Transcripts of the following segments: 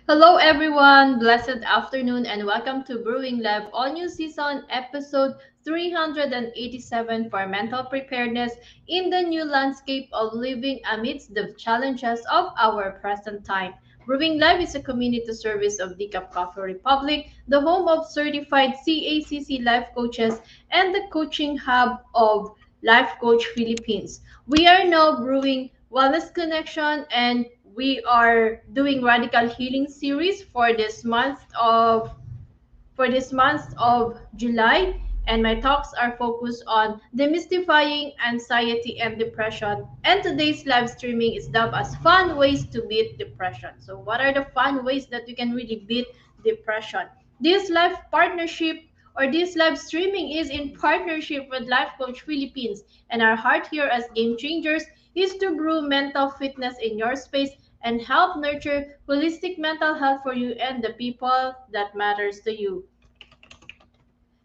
Hello, everyone. Blessed afternoon, and welcome to Brewing Live All New Season, episode 387 for mental preparedness in the new landscape of living amidst the challenges of our present time. Brewing Live is a community service of Decaf Coffee Republic, the home of certified CACC life coaches and the coaching hub of Life Coach Philippines. We are now brewing Wellness Connection, and we are doing Radical Healing series for this month of July, and my talks are focused on demystifying anxiety and depression. And today's live streaming is dubbed as fun ways to beat depression. So what are the fun ways that you can really beat depression? This live partnership or this live streaming is in partnership with Life Coach Philippines, and our heart here as game changers is to brew mental fitness in your space and help nurture holistic mental health for you and the people that matters to you.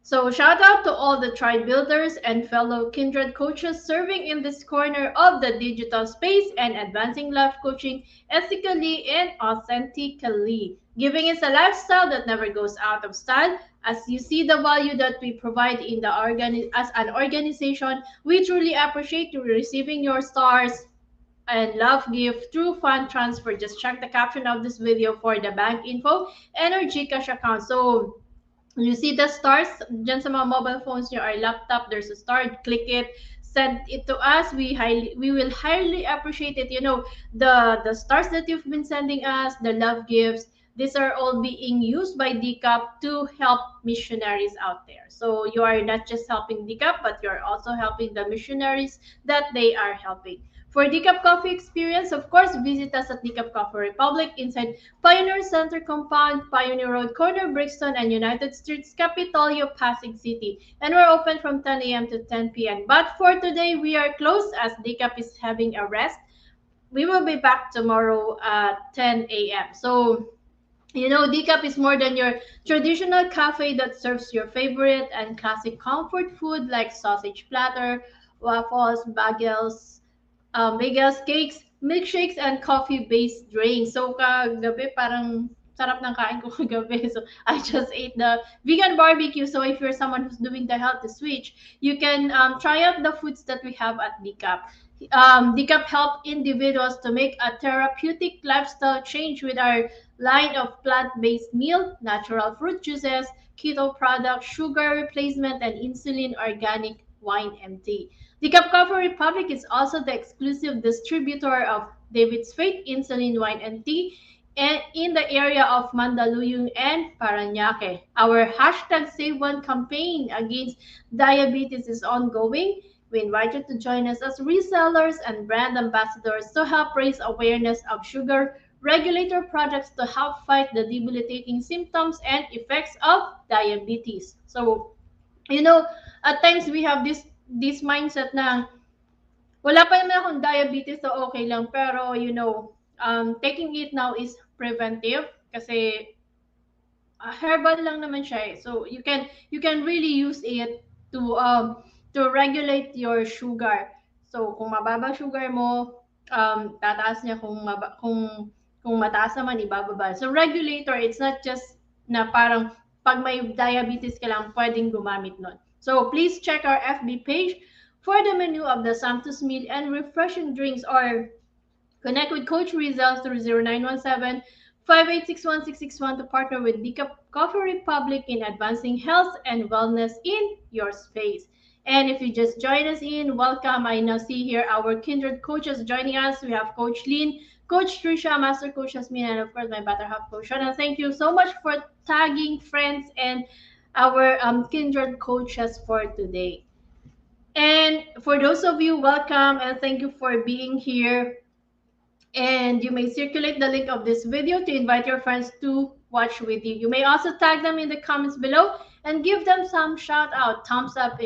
So shout out to all the tribe builders and fellow kindred coaches serving in this corner of the digital space and advancing life coaching ethically and authentically. Giving is a lifestyle that never goes out of style. As you see the value that we provide in the as an organization, we truly appreciate you receiving your stars and love gift through fund transfer. Just check the caption of this video for the bank info and our GCash account. So you see the stars dyan sa mga mobile phones nyo or laptop, there's a star, click it, send it to us. We will highly appreciate it. The stars that you've been sending us, the love gifts, these are all being used by DCAP to help missionaries out there. So you are not just helping DCAP, but you're also helping the missionaries that they are helping. For Decaf Coffee experience, of course, visit us at Decaf Coffee Republic inside Pioneer Center Compound, Pioneer Road Corner, Brixton, and United Streets, Capitolio, Pasig City. And we're open from 10 a.m. to 10 p.m. But for today, we are closed as Decaf is having a rest. We will be back tomorrow at 10 a.m. So, Decaf is more than your traditional cafe that serves your favorite and classic comfort food like sausage platter, waffles, bagels, cakes, milkshakes, and coffee-based drinks. So kagabi parang sarap ng kain ko kagabi. So I just ate the vegan barbecue. So if you're someone who's doing the healthy switch, you can try out the foods that we have at Decaf. Decaf help individuals to make a therapeutic lifestyle change with our line of plant-based meal, natural fruit juices, keto products, sugar replacement, and insulin organic wine and tea. The Coffee Republic is also the exclusive distributor of David's Fate Insulin Wine and Tea in the area of Mandaluyong and Parañaque. Our hashtag Save One campaign against diabetes is ongoing. We invite you to join us as resellers and brand ambassadors to help raise awareness of sugar regulator projects to help fight the debilitating symptoms and effects of diabetes. So, you know, at times we have this mindset na wala pa naman akong diabetes, so okay lang. Pero, taking it now is preventive kasi herbal lang naman siya eh. So you can really use it to regulate your sugar. So kung mababa sugar mo, tataas niya, kung mataas naman ibababa. So regulator, it's not just na parang pag may diabetes ka lang pwedeng gumamit nun. So please check our FB page for the menu of the Santos meal and refreshing drinks, or connect with Coach Rezzhel through 0917 5861661 to partner with Decaf Coffee Republic in advancing health and wellness in your space. And if you just join us in, welcome. I now see here our kindred coaches joining us. We have Coach Lynn, Coach Trisha, Master Coach Jasmine, and of course my better half Coach Sean. And thank you so much for tagging friends and our kindred coaches for today. And for those of you, welcome and thank you for being here. And you may circulate the link of this video to invite your friends to watch with you. You may also tag them in the comments below and give them some shout out, thumbs up,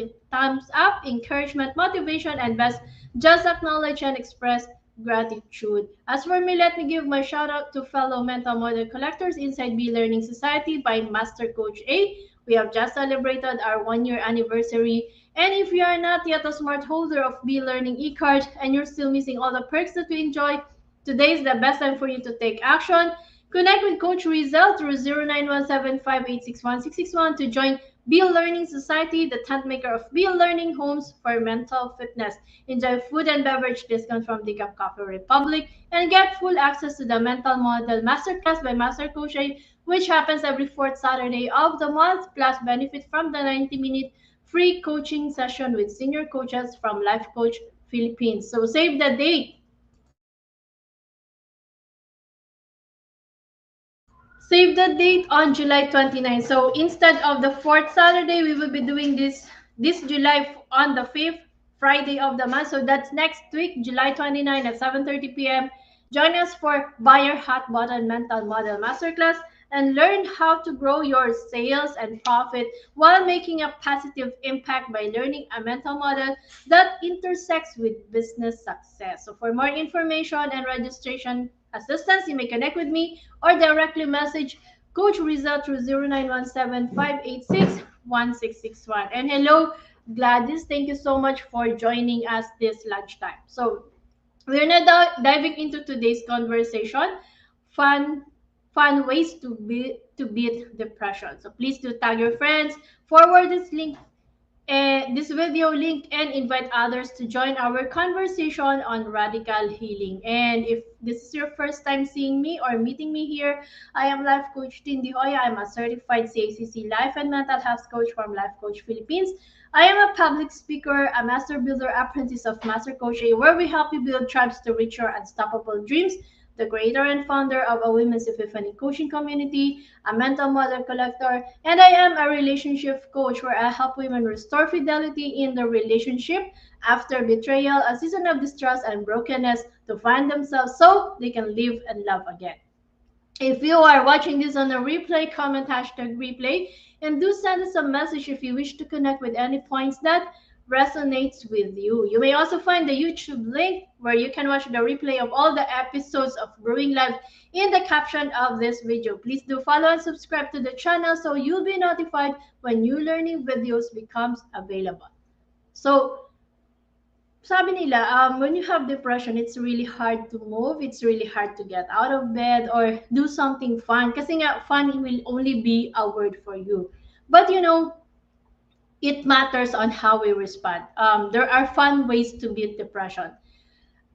encouragement, motivation, and best, just acknowledge and express gratitude. As for me, let me give my shout out to fellow mental model collectors inside B Learning Society by Master Coach A. We have just celebrated our 1 year anniversary. And if you are not yet a smart holder of B Learning e-card and you're still missing all the perks that we enjoy, today is the best time for you to take action. Connect with Coach Rezzhel through 0917-586-1661 to join Bill Learning Society, the tent maker of Bill Learning Homes for Mental Fitness. Enjoy food and beverage discount from the Coffee Republic and get full access to the Mental Model Masterclass by Master Coach A, which happens every fourth Saturday of the month, plus benefit from the 90-minute free coaching session with senior coaches from Life Coach Philippines. So save the date. Save the date on July 29. So instead of the fourth Saturday, we will be doing this July on the 5th Friday of the month. So that's next week, July 29 at 7:30 p.m. Join us for Buyer Hot Button Mental Model Masterclass and learn how to grow your sales and profit while making a positive impact by learning a mental model that intersects with business success. So for more information and registration assistance, you may connect with me or directly message Coach Rezzhel through 0917-586-1661. And hello, Gladys. Thank you so much for joining us this lunchtime. So we're now diving into today's conversation, fun ways to beat depression. So please do tag your friends, forward this video link, and invite others to join our conversation on radical healing. And if this is your first time seeing me or meeting me here, I am Life Coach Joya. I'm a certified CACC life and mental health coach from Life Coach Philippines. I am a public speaker, a master builder apprentice of Master Coach A, where we help you build tribes to reach your unstoppable dreams, the creator and founder of a Women's Epiphany coaching community, a mental model collector, and I am a relationship coach where I help women restore fidelity in the relationship after betrayal, a season of distrust and brokenness to find themselves so they can live and love again. If you are watching this on a replay, comment hashtag replay and do send us a message if you wish to connect with any points that resonates with you. You may also find the YouTube link where you can watch the replay of all the episodes of Brewing Live in the caption of this video. Please do follow and subscribe to the channel so you'll be notified when new learning videos becomes available. So, sabi nila, when you have depression, it's really hard to move. It's really hard to get out of bed or do something fun. Kasi nga, fun will only be a word for you. But you know, it matters on how we respond. There are fun ways to beat depression.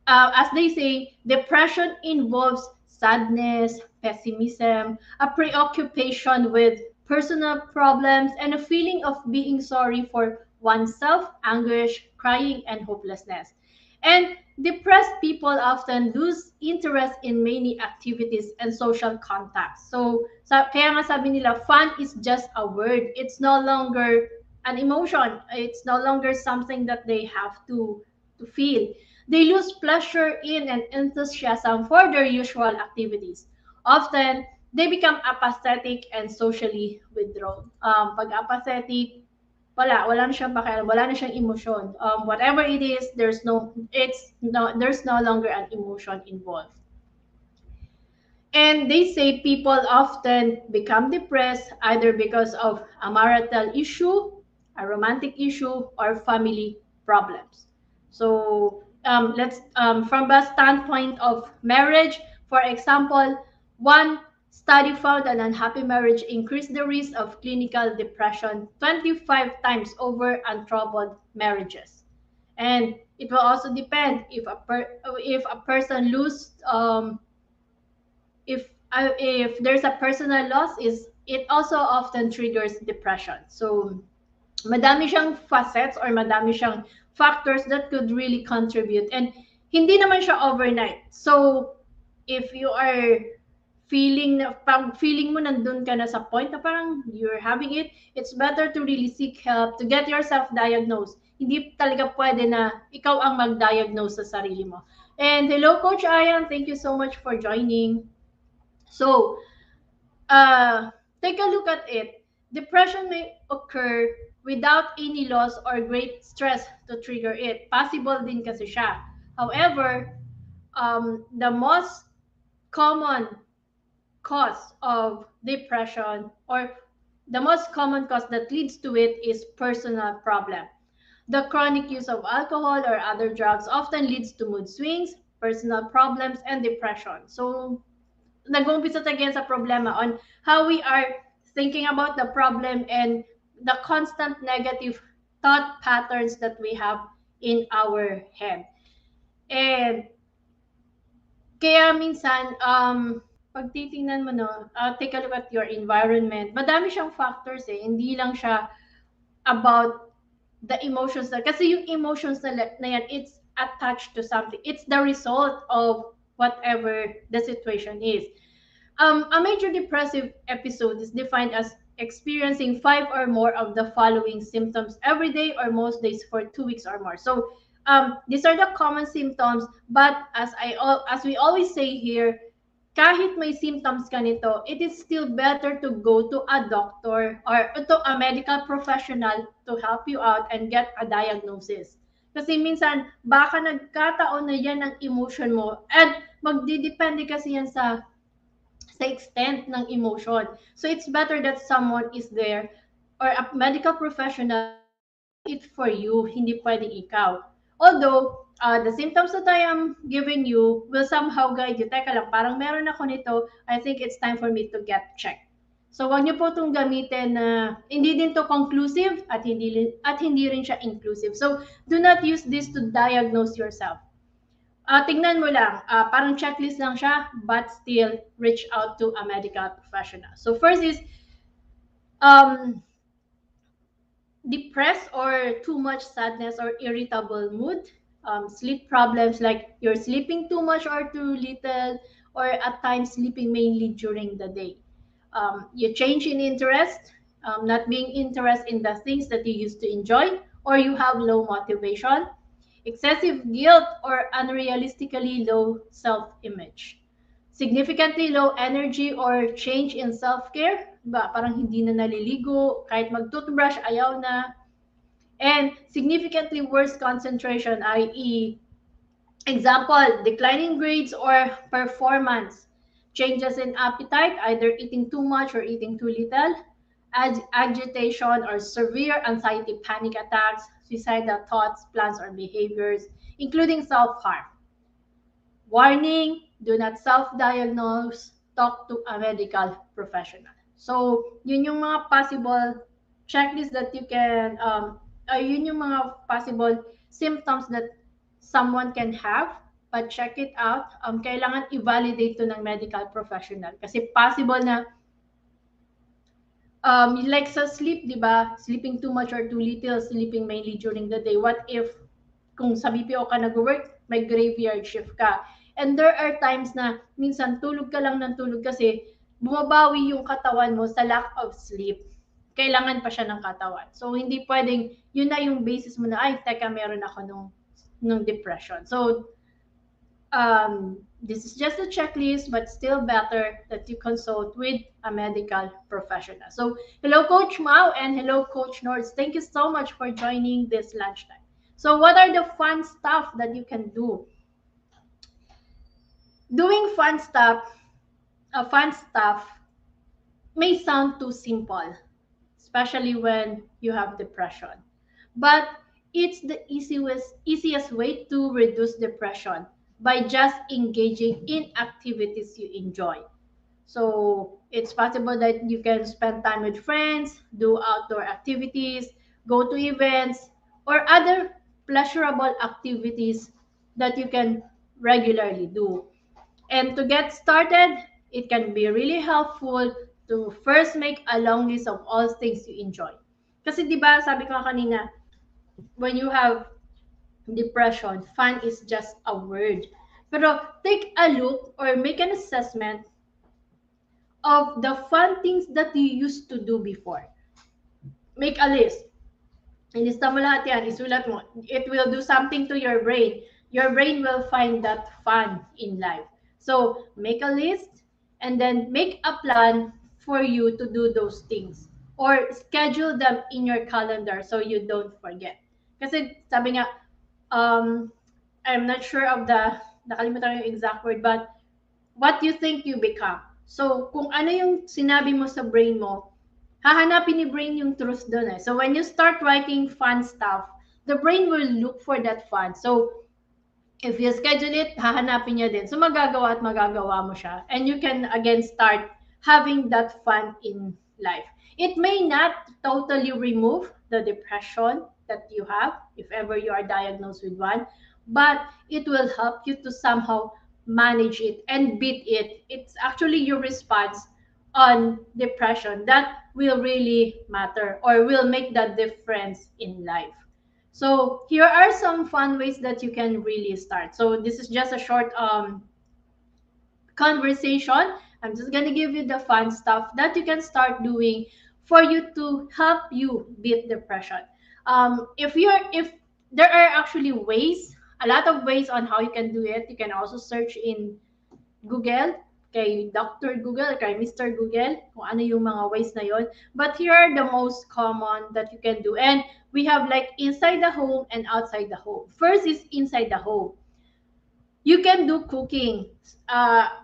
As they say, depression involves sadness, pessimism, a preoccupation with personal problems, and a feeling of being sorry for oneself, anguish, crying, and hopelessness. And depressed people often lose interest in many activities and social contacts. So, kaya nga sabi nila, fun is just a word. It's no longer an emotion. It's no longer something that they have to feel. They lose pleasure in and enthusiasm for their usual activities. Often, they become apathetic and socially withdrawn. Pag apathetic, wala na siyang pakialam, wala na siyang emosyon. Whatever it is, there's no longer an emotion involved. And they say people often become depressed either because of a marital issue, a romantic issue, or family problems. So let's from the standpoint of marriage, for example, one study found an unhappy marriage increased the risk of clinical depression 25 times over untroubled marriages. And it will also depend if a person lose if there's a personal loss, is it also often triggers depression. So madami siyang facets or madami siyang factors that could really contribute, and hindi naman siya overnight. So if you are feeling mo nandun ka na sa point na parang you're having it, it's better to really seek help, to get yourself diagnosed. Hindi talaga pwede na ikaw ang mag-diagnose sa sarili mo. And hello, Coach Ayan. Thank you so much for joining. So, take a look at it. Depression may occur without any loss or great stress to trigger it. Possible din kasi siya. However, the most common cause of depression, or the most common cause that leads to it, is personal problem. The chronic use of alcohol or other drugs often leads to mood swings, personal problems, and depression. So nag-uumpisa again sa problema on how we are thinking about the problem and the constant negative thought patterns that we have in our head. And kaya minsan, pag titingnan mo, no, take a look at your environment, madami siyang factors eh. Hindi lang siya about the emotions na, kasi yung emotions na yan, it's attached to something. It's the result of whatever the situation is. A major depressive episode is defined as experiencing 5 or more of the following symptoms every day or most days for 2 weeks or more. So these are the common symptoms, but as we always say here, kahit may symptoms ka nito, it is still better to go to a doctor or to a medical professional to help you out and get a diagnosis. Kasi minsan, baka nagkataon na yan ang emotion mo and magdidepende kasi yan sa extent ng emotion. So it's better that someone is there or a medical professional it for you, hindi pwedeng ikaw. Although, the symptoms that I am giving you will somehow guide you. Teka lang, parang meron ako nito, I think it's time for me to get checked. So, wag niyo po itong gamitin na hindi din to conclusive at hindi rin siya inclusive. So, do not use this to diagnose yourself. Tingnan mo lang, parang checklist lang siya, but still reach out to a medical professional. So first is depressed or too much sadness or irritable mood, sleep problems like you're sleeping too much or too little, or at times sleeping mainly during the day. You change in interest, not being interested in the things that you used to enjoy, or you have low motivation, excessive guilt or unrealistically low self-image, significantly low energy or change in self-care, ba, parang hindi na naliligo, kahit mag-toothbrush, ayaw na, and significantly worse concentration, i.e., example, declining grades or performance, changes in appetite, either eating too much or eating too little, agitation or severe anxiety panic attacks, suicidal thoughts, plans, or behaviors, including self-harm. Warning, do not self-diagnose, talk to a medical professional. So, yun yung mga possible checklist that you can, yun yung mga possible symptoms that someone can have, but check it out. Kailangan i-validate to ng medical professional. Kasi possible na like sa sleep, di ba? Sleeping too much or too little, sleeping mainly during the day. What if kung sa BPO ka nag-work, may graveyard shift ka? And there are times na minsan tulog ka lang ng tulog kasi bumabawi yung katawan mo sa lack of sleep. Kailangan pa siya ng katawan. So hindi pwedeng yun na yung basis mo na, ay, teka, meron ako nung depression. So this is just a checklist, but still better that you consult with a medical professional. So hello, Coach Mao, and hello, Coach Nords. Thank you so much for joining this lunchtime. So what are the fun stuff that you can do? Doing fun stuff may sound too simple, especially when you have depression. But it's the easiest way to reduce depression by just engaging in activities you enjoy. So it's possible that you can spend time with friends, do outdoor activities, go to events, or other pleasurable activities that you can regularly do. And to get started, it can be really helpful to first make a long list of all things you enjoy. Kasi 'di ba, sabi ko kanina, when you have depression, fun is just a word. Pero take a look or make an assessment of the fun things that you used to do before. Make a list. Ilista mo lahat yan, isulat mo. It will do something to your brain. Your brain will find that fun in life. So, make a list and then make a plan for you to do those things. Or schedule them in your calendar so you don't forget. Kasi sabi nga, I'm not sure of nakalimutan yung exact word, but what you think you become. So, kung ano yung sinabi mo sa brain mo, hahanapin ni brain yung truth doon eh. So, when you start writing fun stuff, the brain will look for that fun. So, If you schedule it, hahanapin niya din. So magagawa at magagawa mo siya. And you can again start having that fun in life. It may not totally remove the depression that you have, if ever you are diagnosed with one, but it will help you to somehow manage it and beat it. It's actually your response on depression that will really matter or will make that difference in life. So here are some fun ways that you can really start. So this is just a short conversation. I'm just gonna give you the fun stuff that you can start doing for you to help you beat depression. If there are actually ways, a lot of ways on how you can do it. You can also search in Google, kay Dr. Google, kay Mr. Google, kung ano yung mga ways na yon. But here are the most common that you can do. And we have like inside the home and outside the home. First is inside the home. You can do cooking.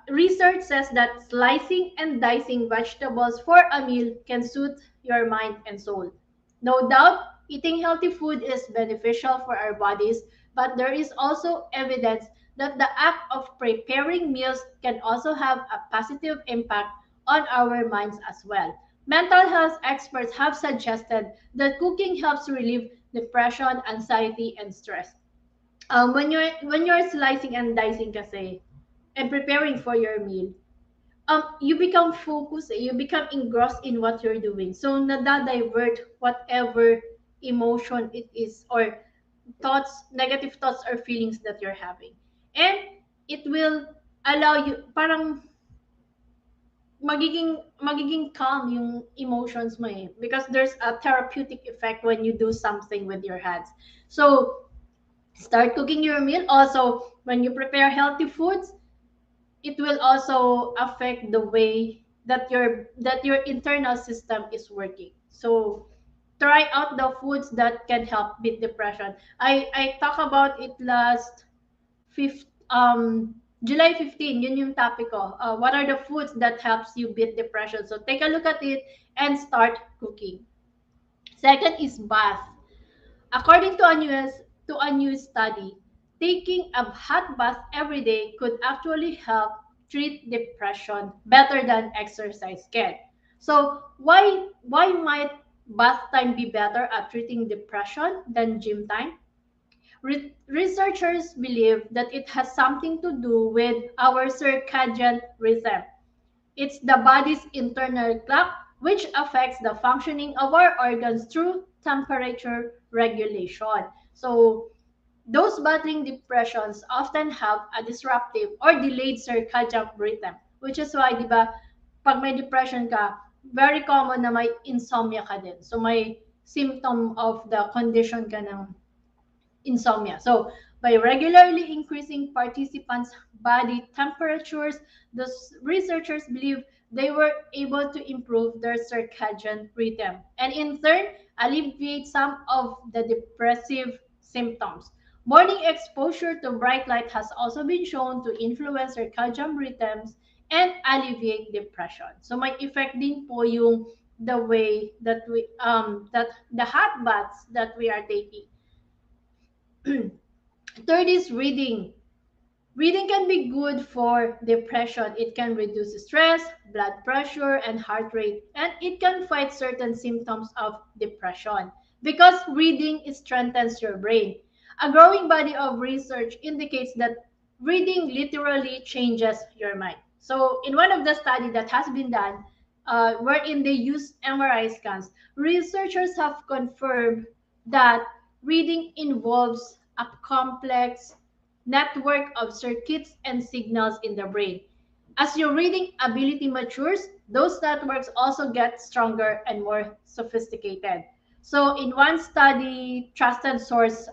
Research says that slicing and dicing vegetables for a meal can soothe your mind and soul. No doubt, eating healthy food is beneficial for our bodies, but there is also evidence that the act of preparing meals can also have a positive impact on our minds as well. Mental health experts have suggested that cooking helps relieve depression, anxiety, and stress. When you're slicing and dicing kasi and preparing for your meal, you become focused, you become engrossed in what you're doing. So nada-divert whatever emotion it is or thoughts, negative thoughts or feelings that you're having. And it will allow you, parang magiging calm yung emotions mo eh. Because there's a therapeutic effect when you do something with your hands. So start cooking your meal. Also, when you prepare healthy foods, it will also affect the way that your internal system is working. So try out the foods that can help beat depression. I talk about it last fifth July 15, yun yung topic ko. What are the foods that helps you beat depression? So take a look at it and start cooking. Second is bath. According to a new study, taking a hot bath every day could actually help treat depression better than exercise can. So why might bath time be better at treating depression than gym time? Researchers believe that it has something to do with our circadian rhythm. It's the body's internal clock which affects the functioning of our organs through temperature regulation. So, those battling depressions often have a disruptive or delayed circadian rhythm, which is why, di ba, pag may depression ka, very common na may insomnia ka din. So, may symptom of the condition ka ng insomnia. So, by regularly increasing participants' body temperatures, the researchers believe they were able to improve their circadian rhythm and, in turn, alleviate some of the depressive symptoms. Morning exposure to bright light has also been shown to influence circadian rhythms and alleviate depression. So may effect din po yung the way that that the hot baths that we are taking. Third is reading. Reading can be good for depression. It can reduce stress, blood pressure, and heart rate, and it can fight certain symptoms of depression because reading strengthens your brain. A growing body of research indicates that reading literally changes your mind. So, in one of the studies that has been done, wherein they use MRI scans, researchers have confirmed that reading involves a complex network of circuits and signals in the brain. As your reading ability matures, those networks also get stronger and more sophisticated. So, in one study, trusted source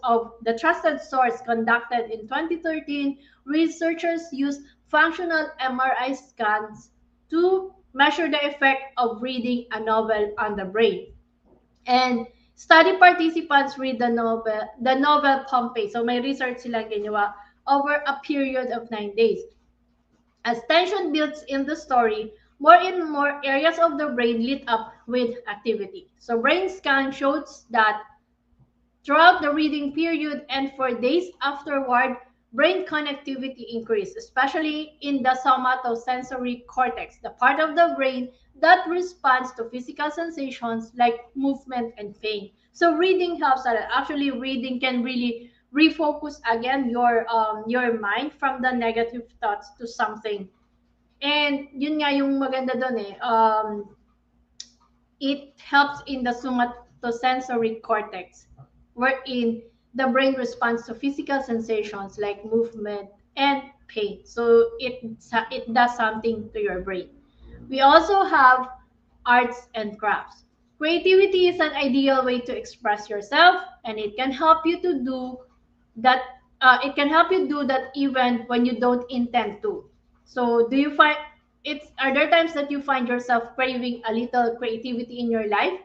conducted in 2013, researchers used functional MRI scans to measure the effect of reading a novel on the brain. And study participants read the novel Pompey. So may research silang ginawa over a period of 9 days. As tension builds in the story, more and more areas of the brain lit up with activity. So brain scan shows that throughout the reading period and for days afterward, brain connectivity increase, especially in the somatosensory cortex, the part of the brain that responds to physical sensations like movement and pain. So reading helps a lot. Actually, reading can really refocus again your mind from the negative thoughts to something. And yun nga yung maganda doon eh. It helps in the somatosensory cortex, wherein the brain responds to physical sensations like movement and pain. So it does something to your brain. We also have arts and crafts. Creativity is an ideal way to express yourself, and it can help you to do that. It can help you do that even when you don't intend to. So, do you find it's are there times that you find yourself craving a little creativity in your life?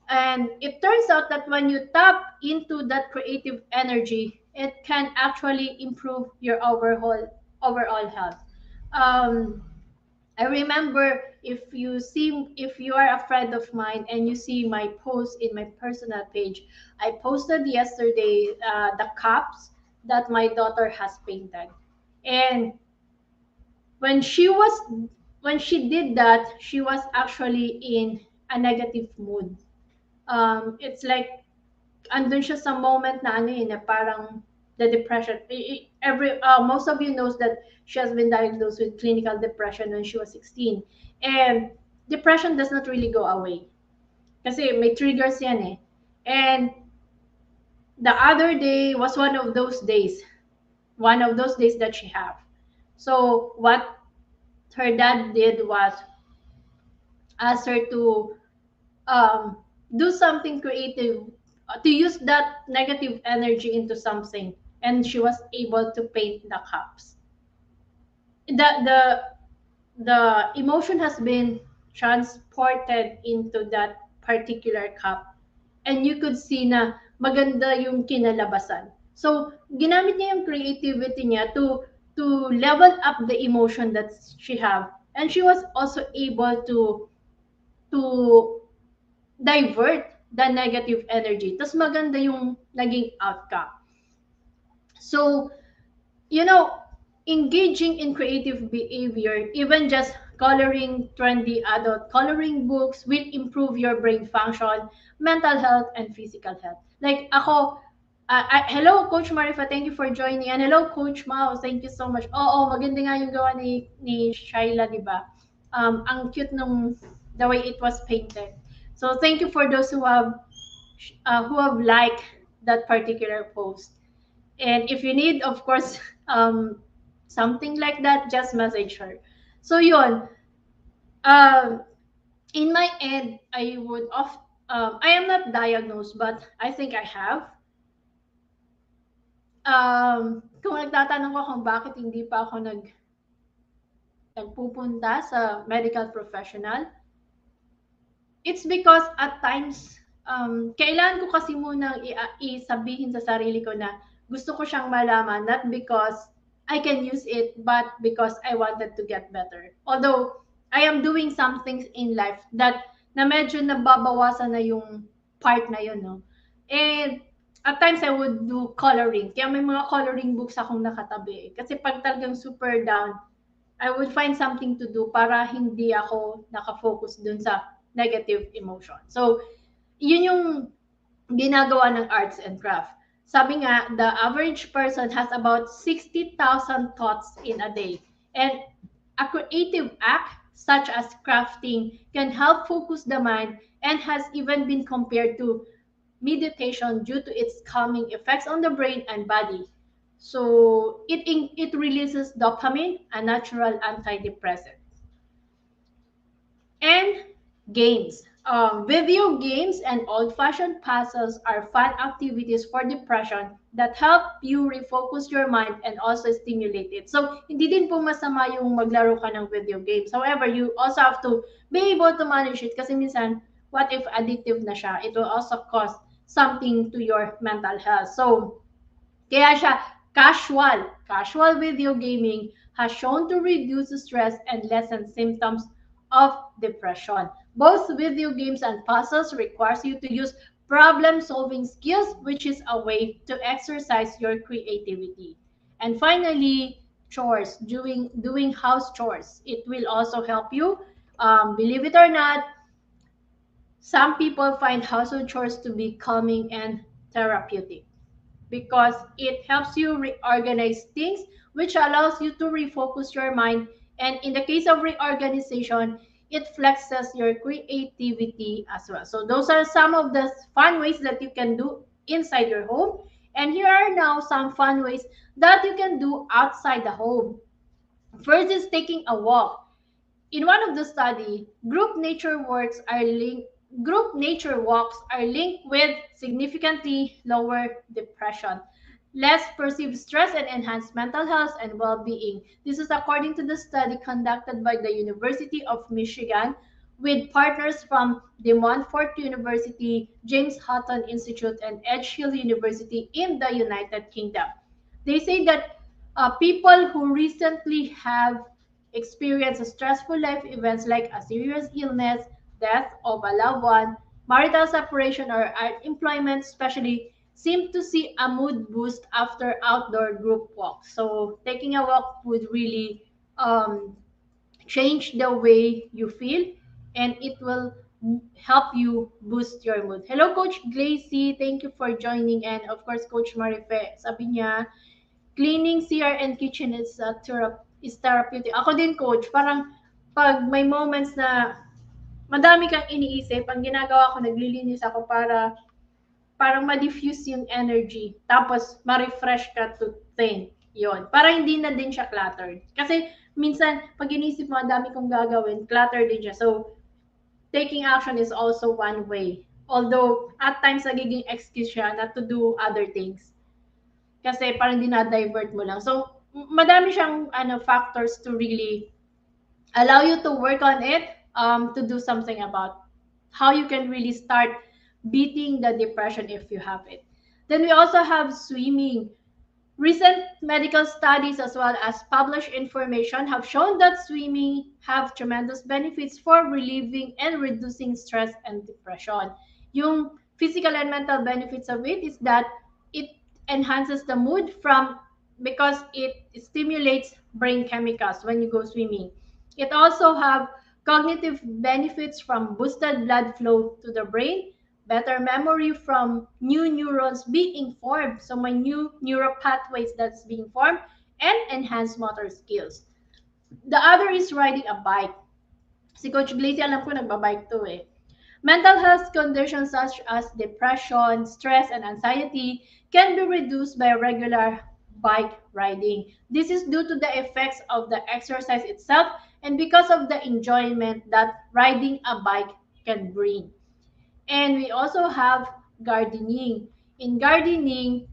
And it turns out that when you tap into that creative energy, it can actually improve your overall health. Um, I remember if you are a friend of mine and you see my post in my personal page, I posted yesterday the cups that my daughter has painted, and when she was when she did that, she was actually in a negative mood. It's like andun siya sa moment na ano na parang the depression. Every most of you knows that she has been diagnosed with clinical depression when she was 16. And depression does not really go away. Kasi may triggers yan eh. And the other day was one of those days. One of those days that she have. So what her dad did was ask her to um, do something creative, to use that negative energy into something, and she was able to paint the cups. The emotion has been transported into that particular cup, and you could see na maganda yung kinalabasan. So ginamit niya yung creativity niya to level up the emotion that she have, and she was also able to divert the negative energy. Tapos maganda yung naging outcome. So, you know, engaging in creative behavior, even just coloring trendy adult coloring books, will improve your brain function, mental health, and physical health. Like ako, hello Coach Marifa, thank you for joining. And hello Coach Mao, thank you so much. Oo, maganda nga yung gawa ni Shaila, di ba? Ang cute nung the way it was painted. So thank you for those who have liked that particular post. And if you need, of course, something like that, just message her. So yun, um, in my end, I am not diagnosed, but I think I have. Kung nagtatanong ko kung bakit hindi pa ako nagpupunta sa medical professional, it's because at times, kailangan ko kasi munang isabihin sa sarili ko na gusto ko siyang malaman, not because I can use it, but because I wanted to get better. Although, I am doing some things in life that na medyo nababawasan na yung part na yun, no? And at times, I would do coloring. Kaya may mga coloring books akong nakatabi. Kasi pag talagang super down, I would find something to do para hindi ako nakafocus dun sa negative emotion. So, yun yung ginagawa ng arts and craft. Sabi nga, the average person has about 60,000 thoughts in a day. And a creative act, such as crafting, can help focus the mind and has even been compared to meditation due to its calming effects on the brain and body. So it releases dopamine, a natural antidepressant. And games. Video games and old-fashioned puzzles are fun activities for depression that help you refocus your mind and also stimulate it. So, hindi din po masama yung maglaro ka ng video games. However, you also have to be able to manage it kasi minsan, what if addictive na siya? It will also cause something to your mental health. So, kaya siya casual video gaming has shown to reduce stress and lessen symptoms of depression. Both video games and puzzles requires you to use problem solving skills, which is a way to exercise your creativity. And finally, chores, doing house chores. It will also help you. Believe it or not, some people find household chores to be calming and therapeutic because it helps you reorganize things, which allows you to refocus your mind. And in the case of reorganization, it flexes your creativity as well. So those are some of the fun ways that you can do inside your home. And here are now some fun ways that you can do outside the home. First is taking a walk. In one of the study, group nature walks are linked with significantly lower depression, less perceived stress, and enhanced mental health and well-being. This is according to the study conducted by the University of Michigan with partners from De Montfort University, James Hutton Institute, and Edge Hill University in the United Kingdom. They say that people who recently have experienced stressful life events like a serious illness, death of a loved one, marital separation, or unemployment, especially, seem to see a mood boost after outdoor group walks. So, taking a walk would really um, change the way you feel, and it will help you boost your mood. Hello, Coach Glacy. Thank you for joining. And of course, Coach Marife, sabi niya, cleaning CR and kitchen is therapeutic. Ako din, coach, parang pag may moments na madami kang iniisip, ang ginagawa ko, naglilinis ako para parang ma-diffuse yung energy. Tapos, ma-refresh ka to think. Yun. Para hindi na din siya cluttered. Kasi, minsan, pag inisip mo, ang dami kong gagawin, cluttered din siya. So, taking action is also one way. Although, at times, nagiging excuse siya not to do other things. Kasi parang dinadivert mo lang. So, madami siyang factors to really allow you to work on it, to do something about how you can really start beating the depression if you have it. Then we also have swimming. Recent medical studies as well as published information have shown that swimming have tremendous benefits for relieving and reducing stress and depression. Yung physical and mental benefits of it is that it enhances the mood from because it stimulates brain chemicals when you go swimming. It also have cognitive benefits from boosted blood flow to the brain, better memory from new neurons being formed, so my new neural pathways that's being formed, and enhanced motor skills. The other is riding a bike. Si Coach Glacy, alam ko nagbabike to eh. Mental health conditions such as depression, stress, and anxiety can be reduced by regular bike riding. This is due to the effects of the exercise itself and because of the enjoyment that riding a bike can bring. And we also have gardening. In gardening,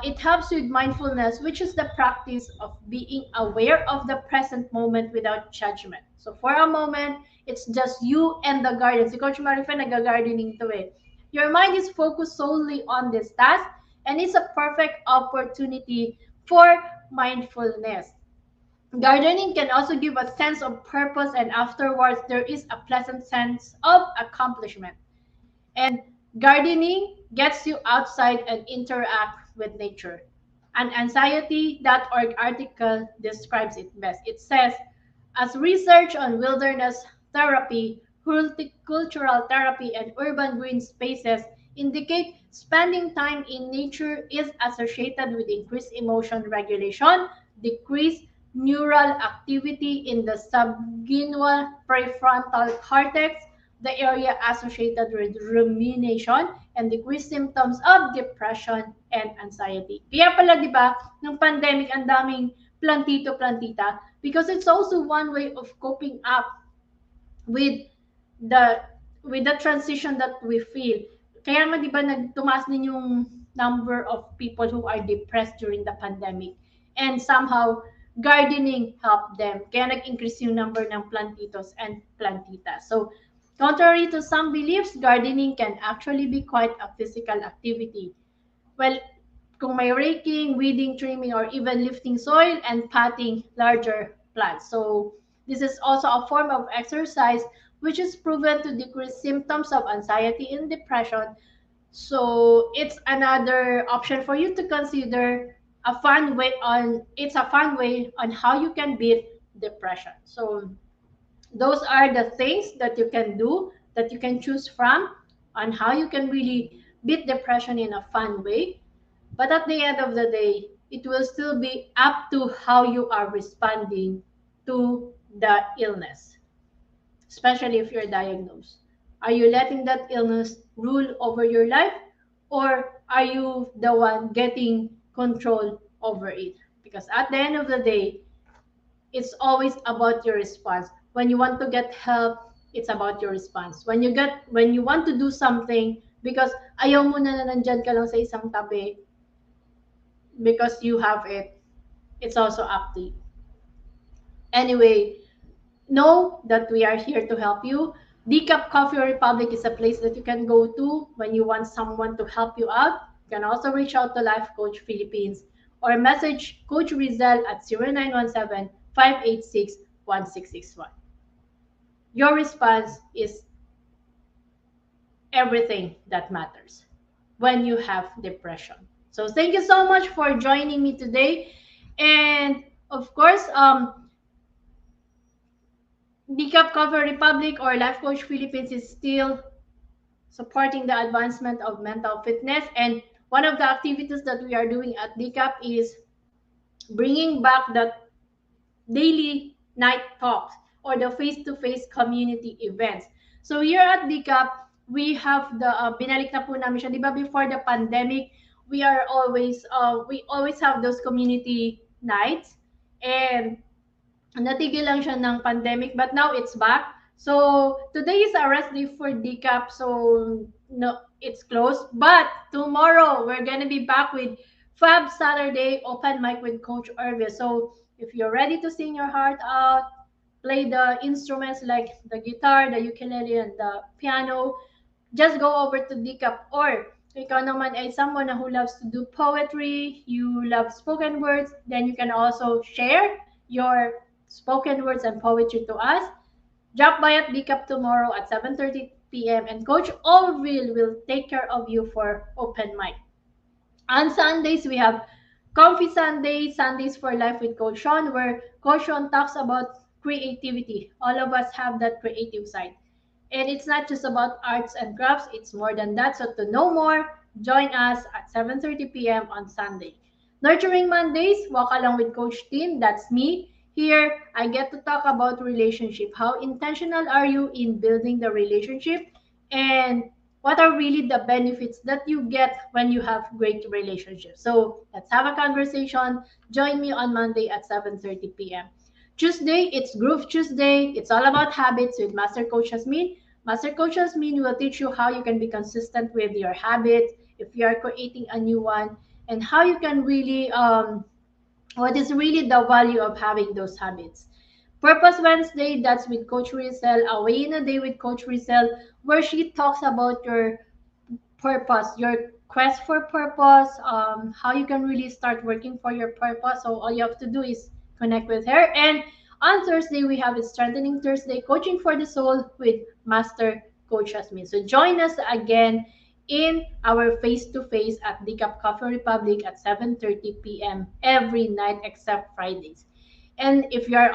it helps with mindfulness, which is the practice of being aware of the present moment without judgment. So for a moment, it's just you and the garden. Si Coach Marife, nag-gardening to eh. Your mind is focused solely on this task, and it's a perfect opportunity for mindfulness. Gardening can also give a sense of purpose, and afterwards, there is a pleasant sense of accomplishment. And gardening gets you outside and interact with nature. An anxiety.org article describes it best. It says, as research on wilderness therapy, horticultural therapy, and urban green spaces indicate spending time in nature is associated with increased emotion regulation, decreased neural activity in the sublingual prefrontal cortex, the area associated with rumination, and decreased symptoms of depression and anxiety. Kaya pala, di ba, ng pandemic, ang daming plantito-plantita because it's also one way of coping up with the with the transition that we feel. Kaya nga 'di ba nagtumaas din yung number of people who are depressed during the pandemic, and somehow gardening helped them. Kaya nag-increase yung number ng plantitos and plantitas. So contrary to some beliefs, gardening can actually be quite a physical activity. Well, kung may raking, weeding, trimming, or even lifting soil and potting larger plants. So this is also a form of exercise which is proven to decrease symptoms of anxiety and depression. So it's another option for you to consider a fun way on how you can beat depression. So those are the things that you can do, that you can choose from, on how you can really beat depression in a fun way. But at the end of the day, it will still be up to how you are responding to the illness, especially if you're diagnosed. Are you letting that illness rule over your life, or are you the one getting control over it? Because at the end of the day, it's always about your response. When you want to get help, it's about your response. When you want to do something because ayaw mo na nandyan ka lang sa isang tabi because you have it, it's also up to you. Anyway, know that we are here to help you. Decaf Coffee Republic is a place that you can go to when you want someone to help you out. You can also reach out to Life Coach Philippines or message Coach Rezzhel at 0917-586-1661. Your response is everything that matters when you have depression. So thank you so much for joining me today. And of course, Decaf Cover Republic or Life Coach Philippines is still supporting the advancement of mental fitness. And one of the activities that we are doing at Decaf is bringing back the daily night talks or the face-to-face community events. So here at Decaf, we have the binalik na po namin siya. Di ba before the pandemic, we always have those community nights, and natigil lang siya ng pandemic, but now it's back. So today is a rest day for Decaf, so no, it's closed. But tomorrow we're gonna be back with Fab Saturday open mic with Coach Rezzhel. So if you're ready to sing your heart out, play the instruments like the guitar, the ukulele, and the piano, just go over to Decaf. Or ikaw naman ay someone who loves to do poetry, you love spoken words, then you can also share your spoken words and poetry to us. Drop by at Decaf tomorrow at 7:30 p.m. and Coach Rezzhel will take care of you for open mic. On Sundays, we have Comfy Sundays, Sundays for Life with Coach Sean, where Coach Sean talks about creativity. All of us have that creative side. And it's not just about arts and crafts, it's more than that. So to know more, join us at 7:30 p.m. on Sunday. Nurturing Mondays, walk along with Coach Tin, that's me. Here, I get to talk about relationship. How intentional are you in building the relationship? And what are really the benefits that you get when you have great relationships? So let's have a conversation. Join me on Monday at 7:30 p.m. Tuesday, it's Groove Tuesday. It's all about habits with Master Coach Jasmine. Master Coach Jasmine will teach you how you can be consistent with your habits, if you are creating a new one, and how you can really what is really the value of having those habits. Purpose Wednesday, that's with Coach Rezzhel, Away in a Day with Coach Rezzhel, where she talks about your purpose, your quest for purpose, how you can really start working for your purpose. So all you have to do is connect with her. And on Thursday, we have a Strengthening Thursday, Coaching for the Soul with Master Coach Jasmine. So join us again in our face-to-face at Decaf Coffee Republic at 7:30 p.m. every night except Fridays. And if you are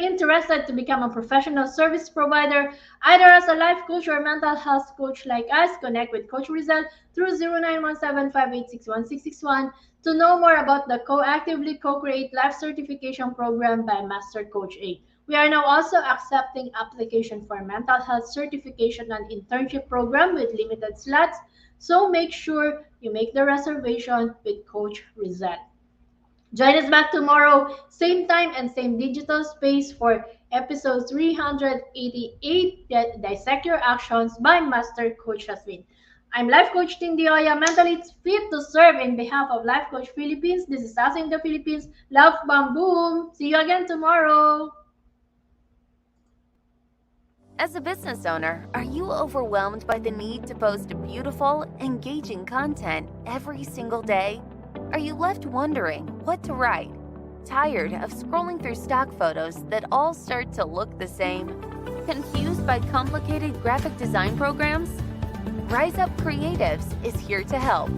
interested to become a professional service provider, either as a life coach or mental health coach like us, connect with Coach Rezzhel through 0917-586-1661 to know more about the Actively Co-Create Life Certification Program by Master Coach A. We are now also accepting application for mental health certification and internship program with limited slots. So make sure you make the reservation with Coach Rezzhel. Join us back tomorrow, same time and same digital space for episode 388, Dissect Your Actions by Master Coach Jasmine. I'm Life Coach Joya, mentally fit to serve in behalf of Life Coach Philippines. This is us in the Philippines. Love, bam, boom. See you again tomorrow. As a business owner, are you overwhelmed by the need to post beautiful, engaging content every single day? Are you left wondering what to write? Tired of scrolling through stock photos that all start to look the same? Confused by complicated graphic design programs? Rise Up Creatives is here to help.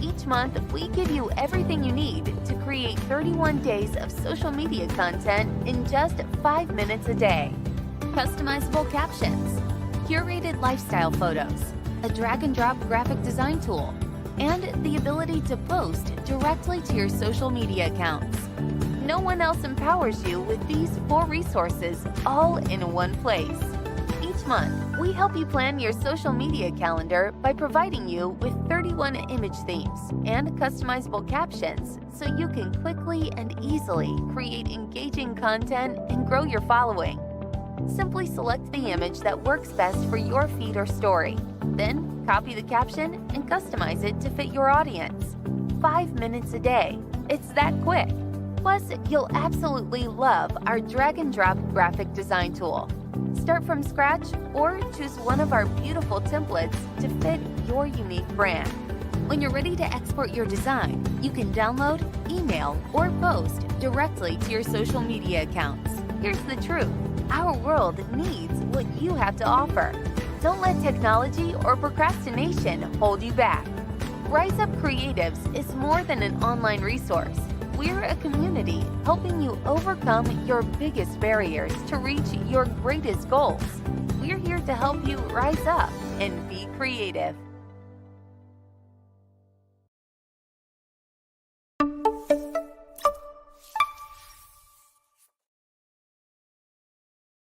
Each month, we give you everything you need to create 31 days of social media content in just 5 minutes a day. Customizable captions, curated lifestyle photos, a drag-and-drop graphic design tool, and the ability to post directly to your social media accounts. No one else empowers you with these 4 resources all in one place. Each month, we help you plan your social media calendar by providing you with 31 image themes and customizable captions so you can quickly and easily create engaging content and grow your following. Simply select the image that works best for your feed or story. Then, copy the caption and customize it to fit your audience. 5 minutes a day. It's that quick. Plus, you'll absolutely love our drag-and-drop graphic design tool. Start from scratch or choose one of our beautiful templates to fit your unique brand. When you're ready to export your design, you can download, email, or post directly to your social media accounts. Here's the truth. Our world needs what you have to offer. Don't let technology or procrastination hold you back. Rise Up Creatives is more than an online resource. We're a community helping you overcome your biggest barriers to reach your greatest goals. We're here to help you rise up and be creative.